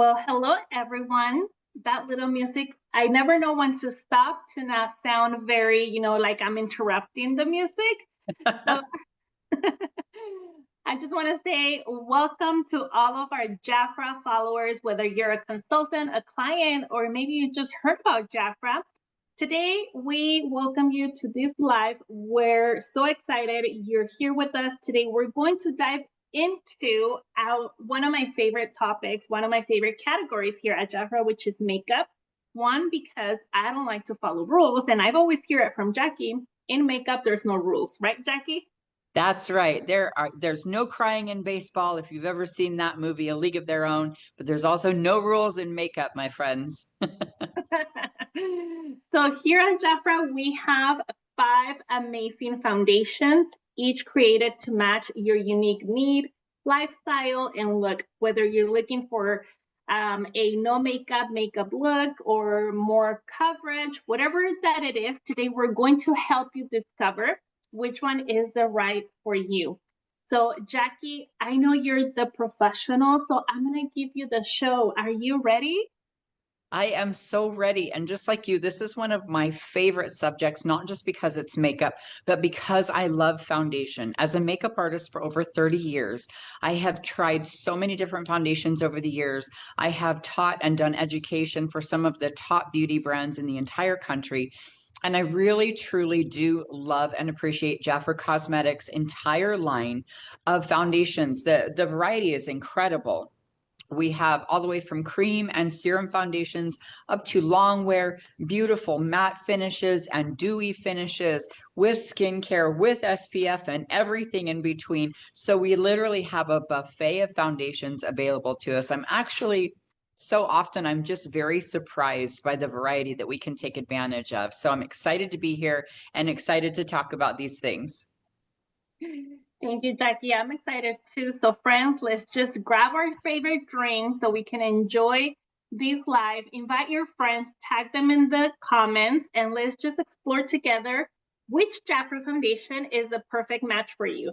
Well, hello everyone. That little music, I never know when to stop to not sound very, like I'm interrupting the music. So I just want to say welcome to all of our JAFRA followers, whether you're a consultant, a client, or maybe you just heard about JAFRA. Today, we welcome you to this live. We're so excited you're here with us today. We're going to dive into one of my favorite topics, one of my favorite categories here at JAFRA, which is makeup. One, because I don't like to follow rules, and I've always heard it from Jackie, in makeup, there's no rules, right, Jackie? That's right. There's no crying in baseball if you've ever seen that movie, A League of Their Own, but there's also no rules in makeup, my friends. So here at JAFRA, we have 5 amazing foundations, each created to match your unique need, lifestyle, and look, whether you're looking for a no makeup look or more coverage, whatever that it is, today we're going to help you discover which one is the right for you. So Jackie, I know you're the professional, so I'm going to give you the show. Are you ready? I am so ready. And just like you, this is one of my favorite subjects, not just because it's makeup, but because I love foundation. As a makeup artist for over 30 years, I have tried so many different foundations over the years. I have taught and done education for some of the top beauty brands in the entire country. And I really, truly do love and appreciate JAFRA Cosmetics' entire line of foundations. The variety is incredible. We have all the way from cream and serum foundations up to long wear, beautiful matte finishes and dewy finishes with skincare, with SPF, and everything in between. So we literally have a buffet of foundations available to us. I'm just very surprised by the variety that we can take advantage of. So I'm excited to be here and excited to talk about these things. Thank you, Jackie. I'm excited too. So, friends, let's just grab our favorite drink so we can enjoy this live. Invite your friends, tag them in the comments, and let's just explore together which JAFRA foundation is the perfect match for you.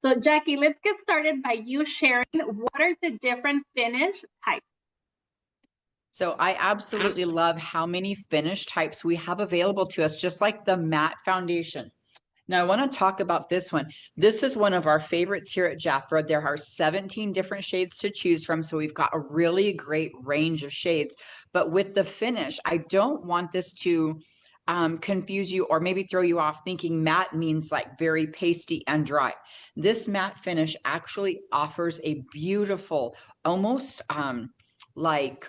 So, Jackie, let's get started by you sharing what are the different finish types. So I absolutely love how many finish types we have available to us, just like the matte foundation. Now, I want to talk about this one. This is one of our favorites here at JAFRA. There are 17 different shades to choose from, so we've got a really great range of shades. But with the finish, I don't want this to confuse you or maybe throw you off thinking matte means like very pasty and dry. This matte finish actually offers a beautiful, almost like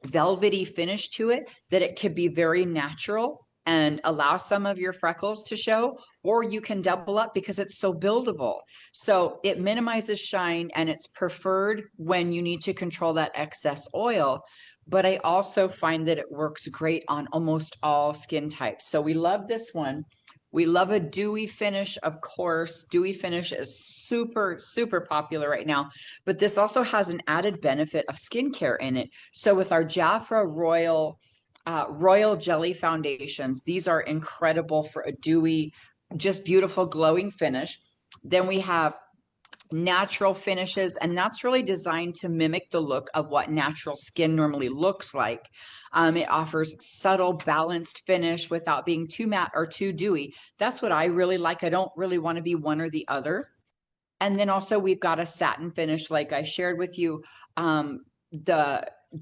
velvety finish to it, that it could be very natural and allow some of your freckles to show, or you can double up because it's so buildable. So it minimizes shine, and it's preferred when you need to control that excess oil. But I also find that it works great on almost all skin types. So we love this one. We love a dewy finish, of course. Dewy finish is super, super popular right now, but this also has an added benefit of skincare in it. So with our JAFRA Royal Jelly foundations, these are incredible for a dewy, just beautiful glowing finish. Then we have natural finishes, and that's really designed to mimic the look of what natural skin normally looks like. It offers subtle, balanced finish without being too matte or too dewy. That's what I really like. I don't really want to be one or the other. And then also we've got a satin finish, like I shared with you.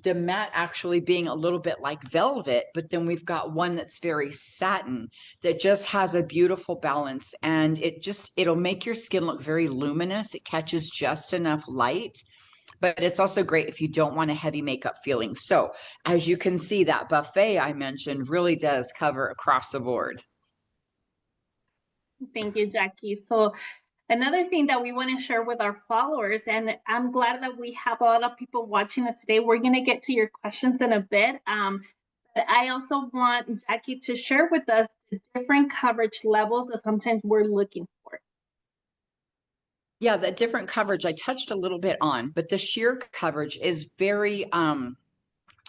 The matte actually being a little bit like velvet, but then we've got one that's very satin that just has a beautiful balance, and it'll make your skin look very luminous. It catches just enough light, but it's also great if you don't want a heavy makeup feeling. So as you can see, that buffet I mentioned really does cover across the board. Thank you, Jackie. So another thing that we want to share with our followers, and I'm glad that we have a lot of people watching us today. We're going to get to your questions in a bit. But I also want Jackie to share with us the different coverage levels that sometimes we're looking for. Yeah, the different coverage I touched a little bit on, but the sheer coverage is very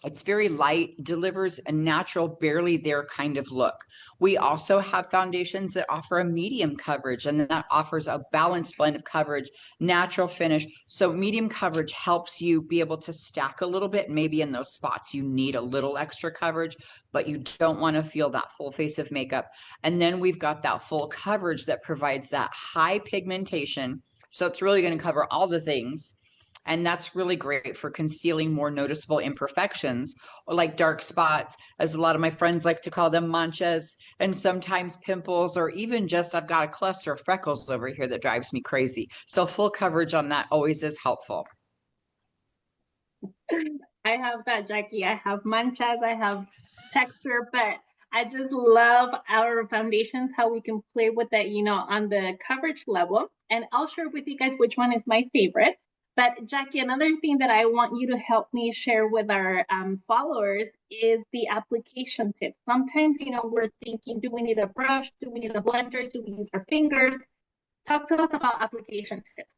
It's very light, delivers a natural, barely there kind of look. We also have foundations that offer a medium coverage, and that offers a balanced blend of coverage, natural finish. So medium coverage helps you be able to stack a little bit. Maybe in those spots you need a little extra coverage, but you don't want to feel that full face of makeup. And then we've got that full coverage that provides that high pigmentation. So it's really going to cover all the things. And that's really great for concealing more noticeable imperfections, or like dark spots, as a lot of my friends like to call them, manchas, and sometimes pimples, or even just I've got a cluster of freckles over here that drives me crazy. So full coverage on that always is helpful. I have that, Jackie. I have manchas, I have texture, but I just love our foundations, how we can play with it, on the coverage level. And I'll share with you guys which one is my favorite. But Jackie, another thing that I want you to help me share with our followers is the application tips. Sometimes, we're thinking, do we need a brush? Do we need a blender? Do we use our fingers? Talk to us about application tips.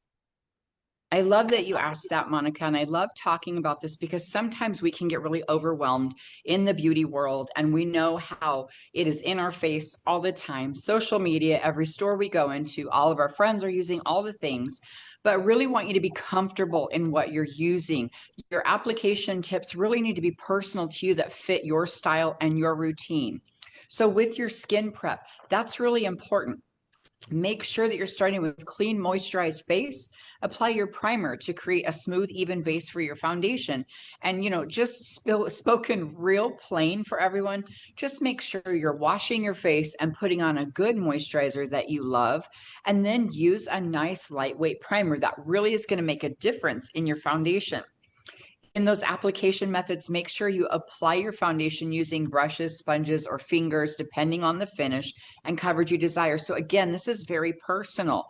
I love that you asked that, Monica, and I love talking about this because sometimes we can get really overwhelmed in the beauty world, and we know how it is in our face all the time. Social media, every store we go into, all of our friends are using all the things, but really want you to be comfortable in what you're using. Your application tips really need to be personal to you, that fit your style and your routine. So with your skin prep, that's really important. Make sure that you're starting with clean, moisturized face. Apply your primer to create a smooth, even base for your foundation. And, just spoken real plain for everyone, just make sure you're washing your face and putting on a good moisturizer that you love. And then use a nice, lightweight primer that really is going to make a difference in your foundation. In those application methods, make sure you apply your foundation using brushes, sponges, or fingers, depending on the finish and coverage you desire. So again, this is very personal.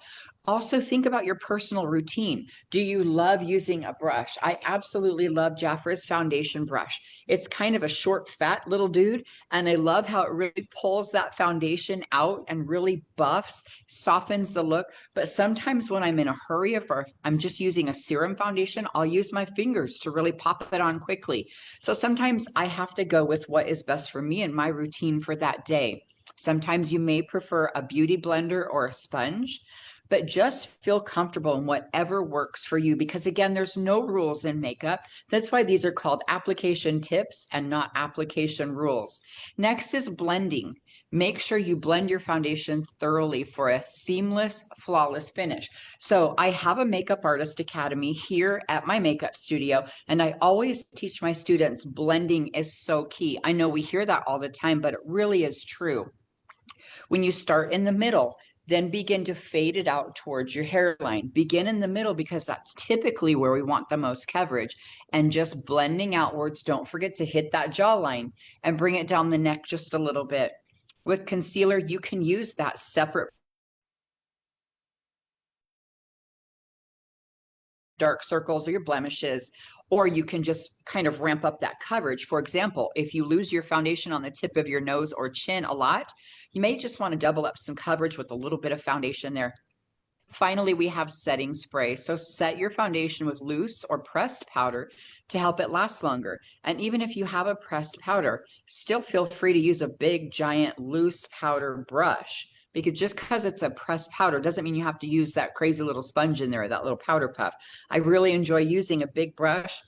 Also, think about your personal routine. Do you love using a brush? I absolutely love JAFRA's foundation brush. It's kind of a short, fat little dude, and I love how it really pulls that foundation out and really buffs, softens the look. But sometimes when I'm in a hurry, if I'm just using a serum foundation, I'll use my fingers to really pop it on quickly. So sometimes I have to go with what is best for me and my routine for that day. Sometimes you may prefer a beauty blender or a sponge, but just feel comfortable in whatever works for you, because again, there's no rules in makeup. That's why these are called application tips and not application rules. Next is blending. Make sure you blend your foundation thoroughly for a seamless, flawless finish. So I have a makeup artist academy here at my makeup studio, and I always teach my students blending is so key. I know we hear that all the time, but it really is true. When you start in the middle, then begin to fade it out towards your hairline. Begin in the middle because that's typically where we want the most coverage, and just blending outwards. Don't forget to hit that jawline and bring it down the neck just a little bit. With concealer, you can use that separate dark circles or your blemishes, or you can just kind of ramp up that coverage. For example, if you lose your foundation on the tip of your nose or chin a lot, you may just want to double up some coverage with a little bit of foundation there. Finally, we have setting spray. So set your foundation with loose or pressed powder to help it last longer. And even if you have a pressed powder, still feel free to use a big, giant, loose powder brush, because just because it's a pressed powder doesn't mean you have to use that crazy little sponge in there, that little powder puff. I really enjoy using a big brush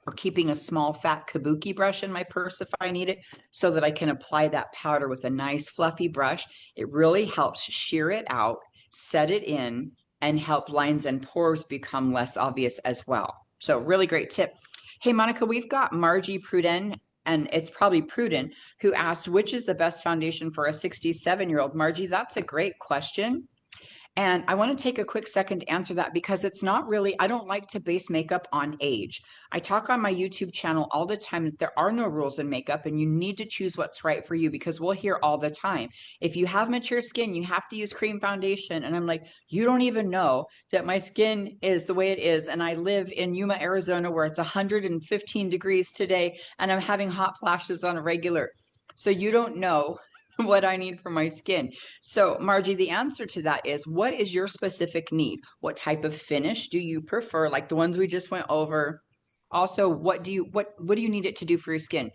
or keeping a small fat kabuki brush in my purse if I need it, so that I can apply that powder with a nice fluffy brush. It really helps shear it out, set it in, and help lines and pores become less obvious as well. So really great tip. Hey, Monica, we've got Margie Pruden, and it's probably Pruden, who asked, which is the best foundation for a 67-year-old? Margie, that's a great question. And I want to take a quick second to answer that, because it's not really, I don't like to base makeup on age. I talk on my YouTube channel all the time that there are no rules in makeup, and you need to choose what's right for you, because we'll hear all the time, if you have mature skin, you have to use cream foundation. And I'm like, you don't even know that my skin is the way it is. And I live in Yuma, Arizona, where it's 115 degrees today, and I'm having hot flashes on a regular. So you don't know what I need for my skin. So, Margie, the answer to that is, what is your specific need? What type of finish do you prefer? Like the ones we just went over. Also, what do you need it to do for your skin?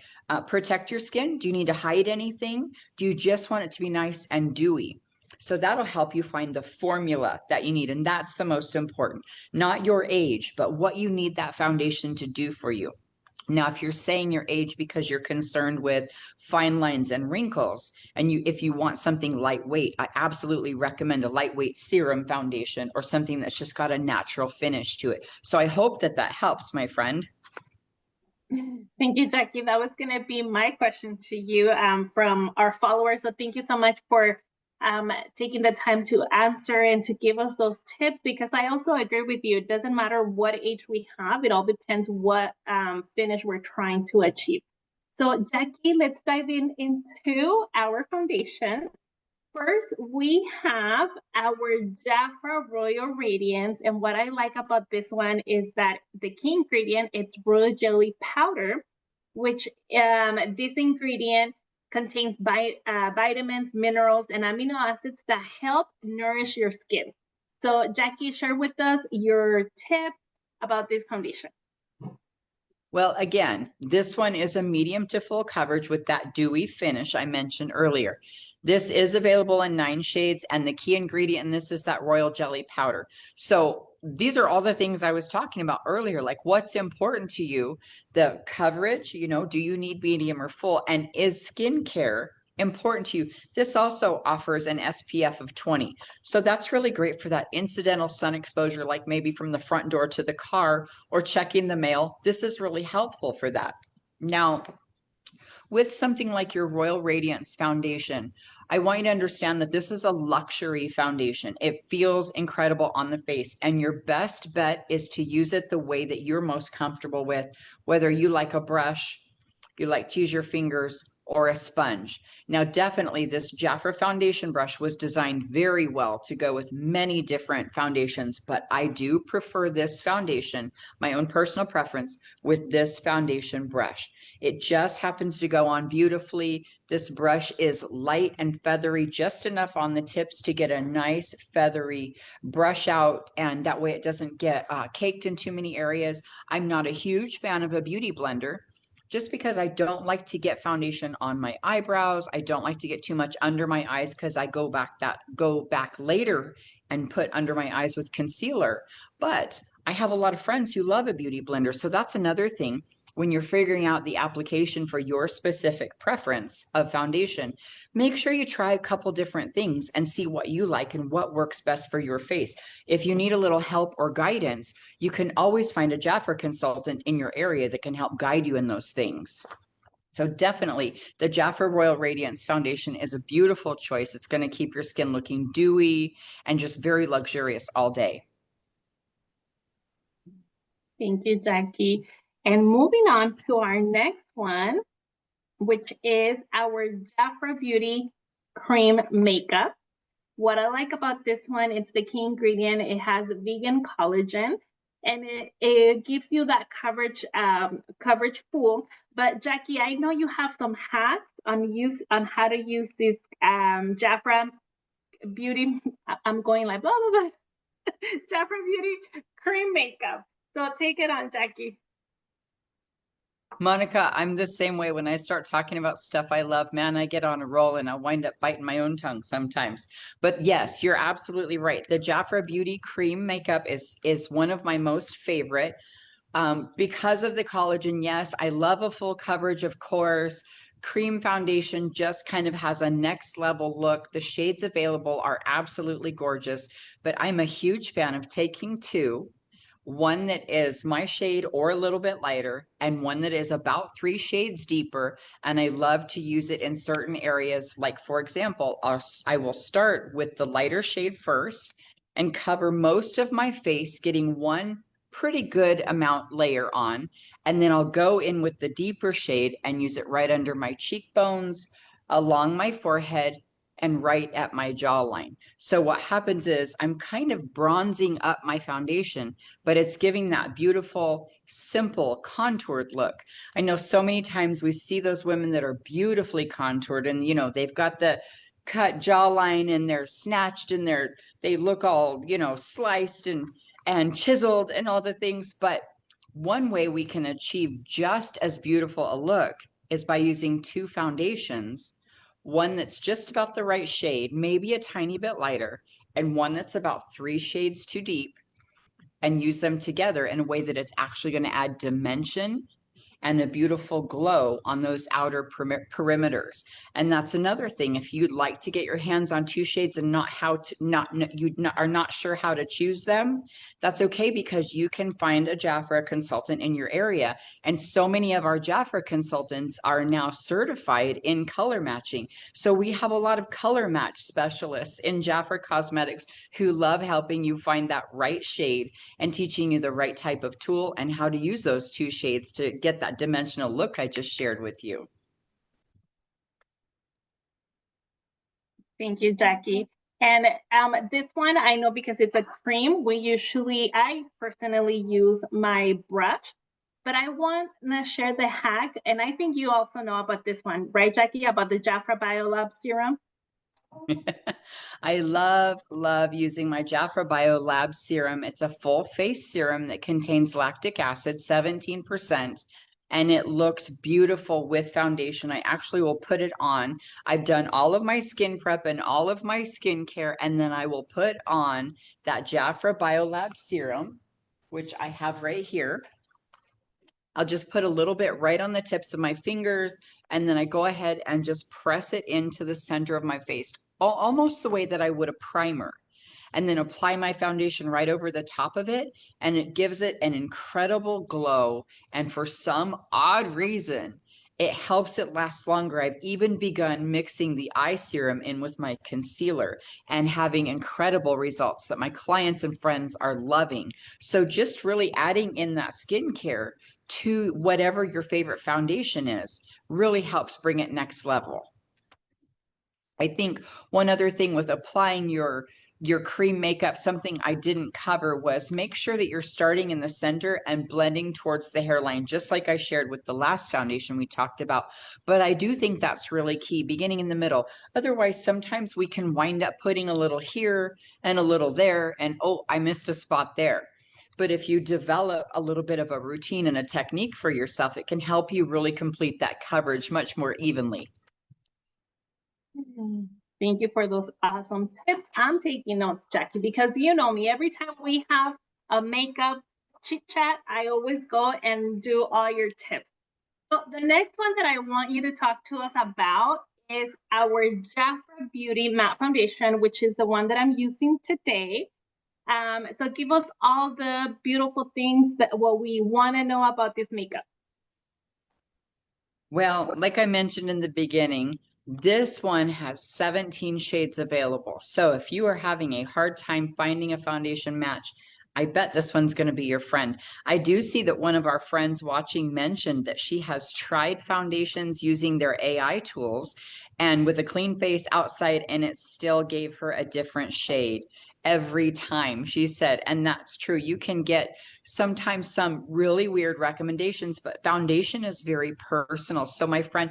Protect your skin? Do you need to hide anything? Do you just want it to be nice and dewy? So that'll help you find the formula that you need. And that's the most important, not your age, but what you need that foundation to do for you. Now, if you're saying your age because you're concerned with fine lines and wrinkles, and if you want something lightweight, I absolutely recommend a lightweight serum foundation or something that's just got a natural finish to it. So I hope that that helps, my friend. Thank you, Jackie. That was going to be my question to you from our followers. So thank you so much for taking the time to answer and to give us those tips, because I also agree with you. It doesn't matter what age we have. It all depends what finish we're trying to achieve. So Jackie, let's dive into our foundation. First, we have our JAFRA Royal Radiance. And what I like about this one is that the key ingredient, it's royal jelly powder, which this ingredient contains vitamins, minerals, and amino acids that help nourish your skin. So Jackie, share with us your tip about this foundation. Well, again, this one is a medium to full coverage with that dewy finish I mentioned earlier. This is available in 9 shades, and the key ingredient in this is that royal jelly powder. So these are all the things I was talking about earlier, like what's important to you, the coverage, do you need medium or full, and is skincare important to you? This also offers an SPF of 20. So that's really great for that incidental sun exposure, like maybe from the front door to the car or checking the mail. This is really helpful for that. Now, with something like your Royal Radiance foundation, I want you to understand that this is a luxury foundation. It feels incredible on the face, and your best bet is to use it the way that you're most comfortable with, whether you like a brush, you like to use your fingers, or a sponge. Now, definitely this JAFRA foundation brush was designed very well to go with many different foundations, but I do prefer this foundation, my own personal preference, with this foundation brush. It just happens to go on beautifully. This brush is light and feathery, just enough on the tips to get a nice feathery brush out, and that way it doesn't get caked in too many areas. I'm not a huge fan of a beauty blender, just because I don't like to get foundation on my eyebrows. I don't like to get too much under my eyes because I go back later and put under my eyes with concealer. But I have a lot of friends who love a beauty blender. So that's another thing when you're figuring out the application for your specific preference of foundation. Make sure you try a couple different things and see what you like and what works best for your face. If you need a little help or guidance, you can always find a JAFRA consultant in your area that can help guide you in those things. So definitely the JAFRA Royal Radiance Foundation is a beautiful choice. It's going to keep your skin looking dewy and just very luxurious all day. Thank you, Jackie. And moving on to our next one, which is our JAFRA Beauty Cream Makeup. What I like about this one, it's the key ingredient. It has vegan collagen, and it gives you that coverage full. But Jackie, I know you have some hacks on how to use this JAFRA Beauty. I'm going like blah blah blah. JAFRA Beauty Cream Makeup. So take it on, Jackie. Monica, I'm the same way. When I start talking about stuff I love, man, I get on a roll and I wind up biting my own tongue sometimes. But yes, you're absolutely right. The JAFRA Beauty Cream Makeup is one of my most favorite because of the collagen. Yes, I love a full coverage, of course. Cream foundation just kind of has a next level look. The shades available are absolutely gorgeous, but I'm a huge fan of taking two, one that is my shade or a little bit lighter, and one that is about 3 shades deeper. And I love to use it in certain areas. Like, for example, I will start with the lighter shade first and cover most of my face, getting one pretty good amount layer on. And then I'll go in with the deeper shade and use it right under my cheekbones, along my forehead, and right at my jawline. So what happens is I'm kind of bronzing up my foundation, but it's giving that beautiful, simple, contoured look. I know so many times we see those women that are beautifully contoured, and they've got the cut jawline and they're snatched and they look all, sliced and chiseled and all the things, but One way we can achieve just as beautiful a look is by using two foundations, one that's just about the right shade, maybe a tiny bit lighter, and one that's about 3 shades too deep, and use them together in a way that it's actually going to add dimension and a beautiful glow on those outer perimeters. And that's another thing. If you'd like to get your hands on 2 shades and are not sure how to choose them, that's okay, because you can find a JAFRA consultant in your area. And so many of our JAFRA consultants are now certified in color matching. So we have a lot of color match specialists in JAFRA Cosmetics who love helping you find that right shade and teaching you the right type of tool and how to use those 2 shades to get that dimensional look I just shared with you. Thank you, Jackie. And this one, I know because it's a cream, I personally use my brush, but I want to share the hack. And I think you also know about this one, right, Jackie, about the JAFRA Biolab serum? I love using my JAFRA Biolab serum. It's a full face serum that contains lactic acid, 17%, and it looks beautiful with foundation. I actually will put it on. I've done all of my skin prep and all of my skincare, and then I will put on that JAFRA Biolab serum, which I have right here. I'll just put a little bit right on the tips of my fingers, and then I go ahead and just press it into the center of my face, almost the way that I would a primer, and then apply my foundation right over the top of it, and it gives it an incredible glow. And for some odd reason, it helps it last longer. I've even begun mixing the eye serum in with my concealer and having incredible results that my clients and friends are loving. So just really adding in that skincare to whatever your favorite foundation is really helps bring it next level. I think one other thing with applying your cream makeup, something I didn't cover, was make sure that you're starting in the center and blending towards the hairline, just like I shared with the last foundation we talked about. But I do think that's really key, beginning in the middle. Otherwise, sometimes we can wind up putting a little here and a little there, and oh, I missed a spot there. But if you develop a little bit of a routine and a technique for yourself, it can help you really complete that coverage much more evenly. Thank you for those awesome tips. I'm taking notes, Jackie, because you know me, every time we have a makeup chit chat, I always go and do all your tips. So the next one that I want you to talk to us about is our JAFRA Beauty Matte Foundation, which is the one that I'm using today. So give us all the beautiful things that what we want to know about this makeup. Well, like I mentioned in the beginning, this one has 17 shades available. So if you are having a hard time finding a foundation match, I bet this one's going to be your friend. I do see that one of our friends watching mentioned that she has tried foundations using their AI tools and with a clean face outside, and it still gave her a different shade every time, she said. And that's true. You can get sometimes some really weird recommendations, but foundation is very personal. So my friend,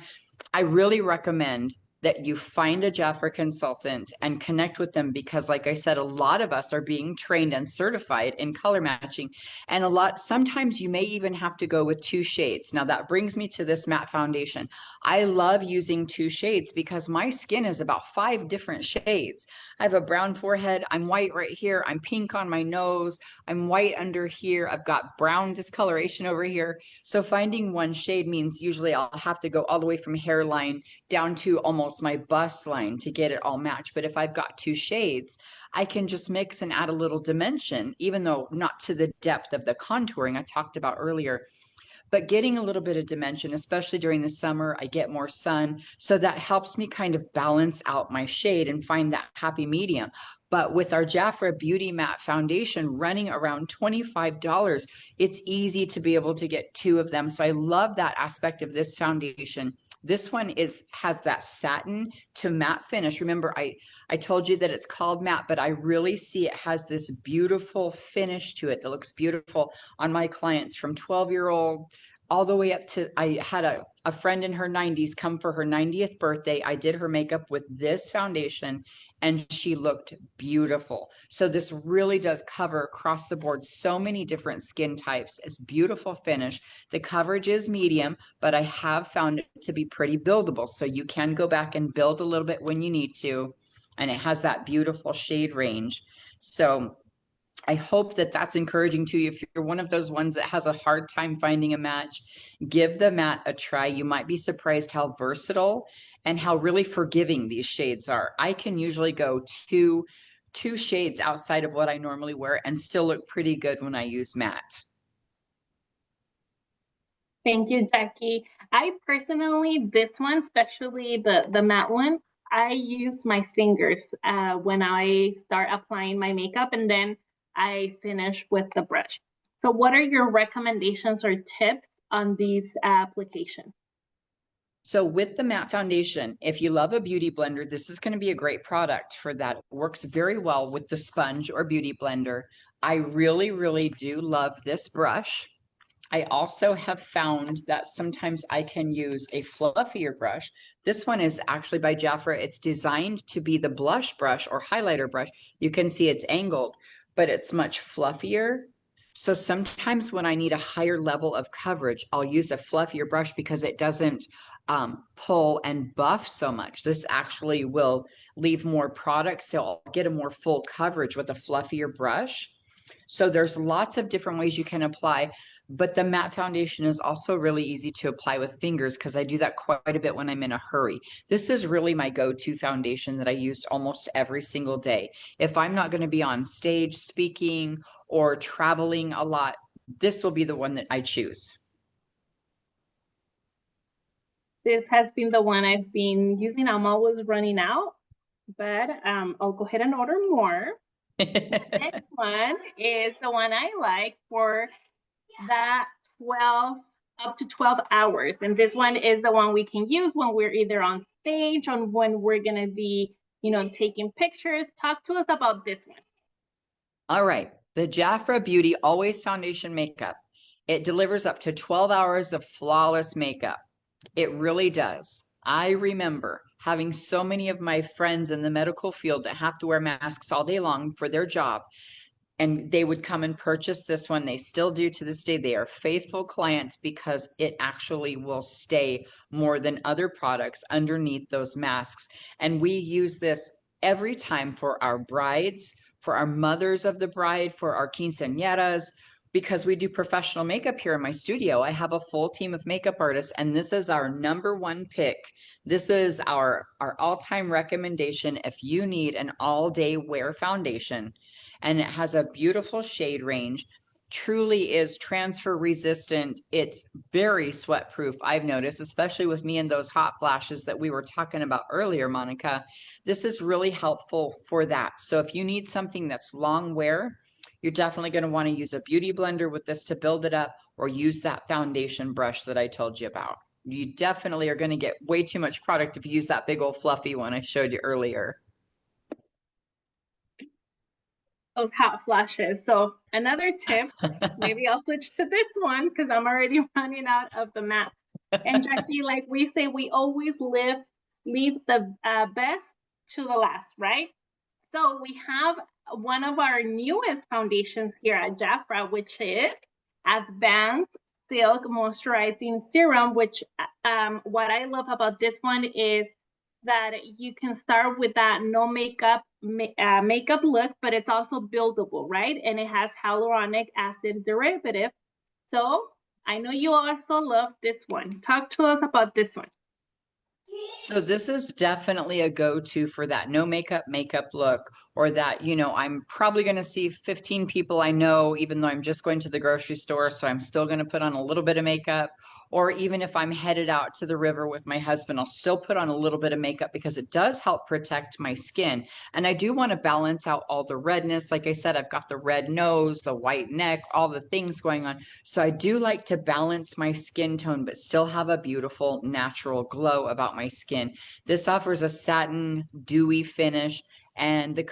I really recommend that you find a JAFRA consultant and connect with them, because like I said, a lot of us are being trained and certified in color matching, and sometimes you may even have to go with 2 shades. Now that brings me to this matte foundation. I love using 2 shades because my skin is about 5 different shades. I have a brown forehead, I'm white right here, I'm pink on my nose, I'm white under here, I've got brown discoloration over here. So finding one shade means usually I'll have to go all the way from hairline down to almost my bust line to get it all matched. But if I've got 2 shades, I can just mix and add a little dimension, even though not to the depth of the contouring I talked about earlier. But getting a little bit of dimension, especially during the summer, I get more sun. So that helps me kind of balance out my shade and find that happy medium. But with our JAFRA Beauty Matte Foundation running around $25, it's easy to be able to get 2 of them. So I love that aspect of this foundation. This one has that satin to matte finish. Remember, I told you that it's called matte, but I really see it has this beautiful finish to it that looks beautiful on my clients, from 12-year-old all the way up to, I had a friend in her 90s come for her 90th birthday. I did her makeup with this foundation and she looked beautiful. So this really does cover across the board so many different skin types. It's beautiful finish. The coverage is medium, but I have found it to be pretty buildable. So you can go back and build a little bit when you need to. And it has that beautiful shade range. So I hope that that's encouraging to you. If you're one of those ones that has a hard time finding a match, give the matte a try. You might be surprised how versatile and how really forgiving these shades are. I can usually go two shades outside of what I normally wear and still look pretty good when I use matte. Thank you, Jackie. I personally, this one, especially the matte one, I use my fingers when I start applying my makeup, and then I finish with the brush. So what are your recommendations or tips on these applications? So with the matte foundation, if you love a beauty blender, this is going to be a great product for that. It works very well with the sponge or beauty blender. I really, really do love this brush. I also have found that sometimes I can use a fluffier brush. This one is actually by JAFRA. It's designed to be the blush brush or highlighter brush. You can see it's angled, but it's much fluffier. So sometimes when I need a higher level of coverage, I'll use a fluffier brush because it doesn't pull and buff so much. This actually will leave more product, so I'll get a more full coverage with a fluffier brush. So there's lots of different ways you can apply, but the matte foundation is also really easy to apply with fingers because I do that quite a bit when I'm in a hurry. This is really my go-to foundation that I use almost every single day. If I'm not going to be on stage speaking or traveling a lot, this will be the one that I choose. This has been the one I've been using. I'm always running out, but I'll go ahead and order more. This one is the one I like for that 12 up to 12 hours. And this one is the one we can use when we're either on stage or when we're going to be, taking pictures. Talk to us about this one. All right. The JAFRA Beauty Always Foundation Makeup. It delivers up to 12 hours of flawless makeup. It really does. I remember having so many of my friends in the medical field that have to wear masks all day long for their job. And they would come and purchase this one. They still do to this day. They are faithful clients because it actually will stay more than other products underneath those masks. And we use this every time for our brides, for our mothers of the bride, for our quinceañeras, because we do professional makeup here in my studio. I have a full team of makeup artists, and this is our #1 pick. This is our all-time recommendation if you need an all-day wear foundation. And it has a beautiful shade range, truly is transfer resistant. It's very sweat proof, I've noticed, especially with me and those hot flashes that we were talking about earlier, Monica. This is really helpful for that. So if you need something that's long wear, you're definitely going to want to use a beauty blender with this to build it up, or use that foundation brush that I told you about. You definitely are going to get way too much product if you use that big old fluffy one I showed you earlier. Those hot flashes. So another tip, maybe I'll switch to this one because I'm already running out of the matte. And Jackie, like we say, we always leave the best to the last, right? So we have one of our newest foundations here at JAFRA, which is Advanced Silk Moisturizing Serum, which what I love about this one is that you can start with that no makeup makeup look, but it's also buildable, right? And it has hyaluronic acid derivative. So I know you also love this one. Talk to us about this one. So this is definitely a go-to for that no makeup look, or that, I'm probably going to see 15 people I know, even though I'm just going to the grocery store. So I'm still going to put on a little bit of makeup. Or even if I'm headed out to the river with my husband, I'll still put on a little bit of makeup because it does help protect my skin. And I do want to balance out all the redness. Like I said, I've got the red nose, the white neck, all the things going on. So I do like to balance my skin tone, but still have a beautiful natural glow about my skin. This offers a satin, dewy finish, and the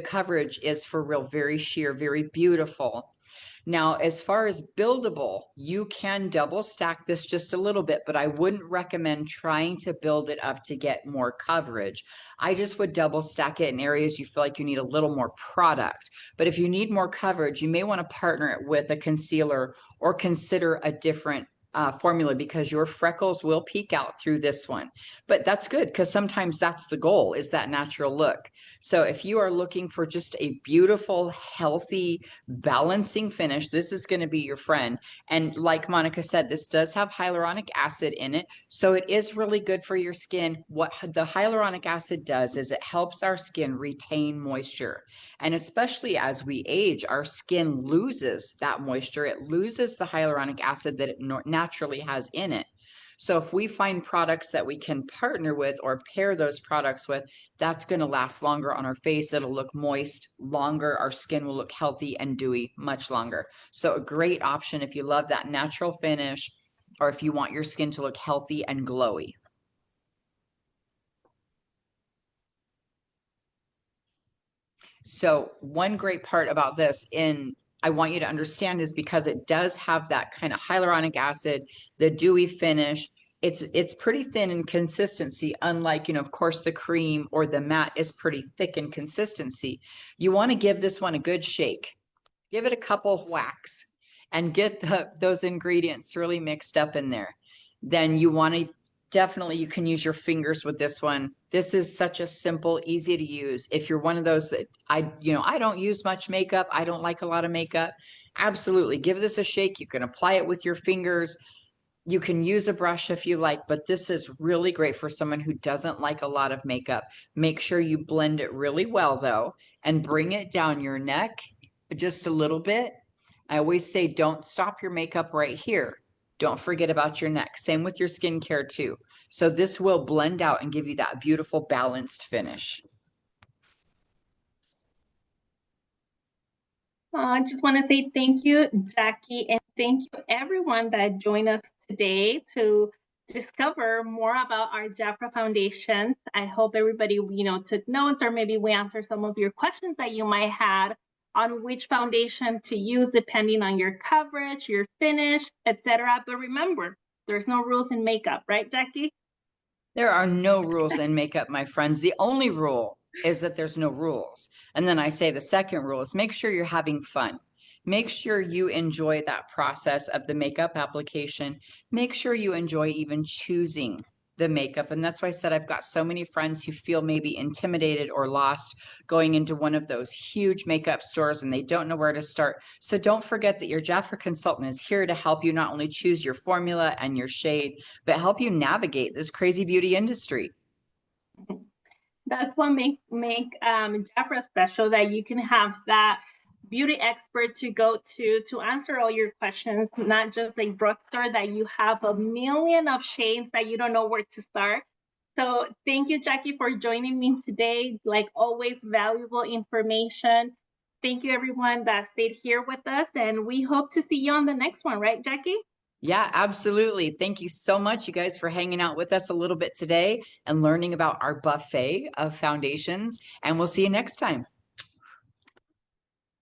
coverage is for real, very sheer, very beautiful. Now, as far as buildable, you can double stack this just a little bit, but I wouldn't recommend trying to build it up to get more coverage. I just would double stack it in areas you feel like you need a little more product. But if you need more coverage, you may want to partner it with a concealer or consider a different formula, because your freckles will peek out through this one. But that's good, because sometimes that's the goal, is that natural look. So if you are looking for just a beautiful, healthy, balancing finish, this is going to be your friend. And like Monica said, this does have hyaluronic acid in it, so it is really good for your skin. What the hyaluronic acid does is it helps our skin retain moisture. And especially as we age, our skin loses that moisture. It loses the hyaluronic acid that it naturally has in it. So if we find products that we can partner with or pair those products with, that's going to last longer on our face. It'll look moist longer. Our skin will look healthy and dewy much longer. So a great option if you love that natural finish, or if you want your skin to look healthy and glowy. So one great part about this, I want you to understand, is because it does have that kind of hyaluronic acid, the dewy finish. It's pretty thin in consistency, unlike, of course, the cream or the matte is pretty thick in consistency. You want to give this one a good shake. Give it a couple whacks and get those ingredients really mixed up in there. Then you want to definitely, you can use your fingers with this one. This is such a simple, easy to use. If you're one of those that I don't use much makeup, I don't like a lot of makeup, absolutely give this a shake. You can apply it with your fingers. You can use a brush if you like, but this is really great for someone who doesn't like a lot of makeup. Make sure you blend it really well though, and bring it down your neck just a little bit. I always say, don't stop your makeup right here. Don't forget about your neck. Same with your skincare too. So this will blend out and give you that beautiful balanced finish. I just want to say thank you, Jackie, and thank you everyone that joined us today to discover more about our JAFRA foundations. I hope everybody, took notes, or maybe we answered some of your questions that you might have on which foundation to use depending on your coverage, your finish, etc. But remember, there's no rules in makeup, right, Jackie? There are no rules in makeup, my friends. The only rule is that there's no rules. And then I say the second rule is make sure you're having fun. Make sure you enjoy that process of the makeup application. Make sure you enjoy even choosing the makeup. And that's why I said I've got so many friends who feel maybe intimidated or lost going into one of those huge makeup stores and they don't know where to start. So don't forget that your JAFRA consultant is here to help you not only choose your formula and your shade, but help you navigate this crazy beauty industry. That's what make JAFRA special, that you can have that beauty expert to go to answer all your questions, not just a drugstore that you have a million of shades that you don't know where to start. So thank you, Jackie, for joining me today. Like always, valuable information. Thank you, everyone that stayed here with us, and we hope to see you on the next one, right, Jackie? Yeah, absolutely. Thank you so much, you guys, for hanging out with us a little bit today and learning about our buffet of foundations. And we'll see you next time.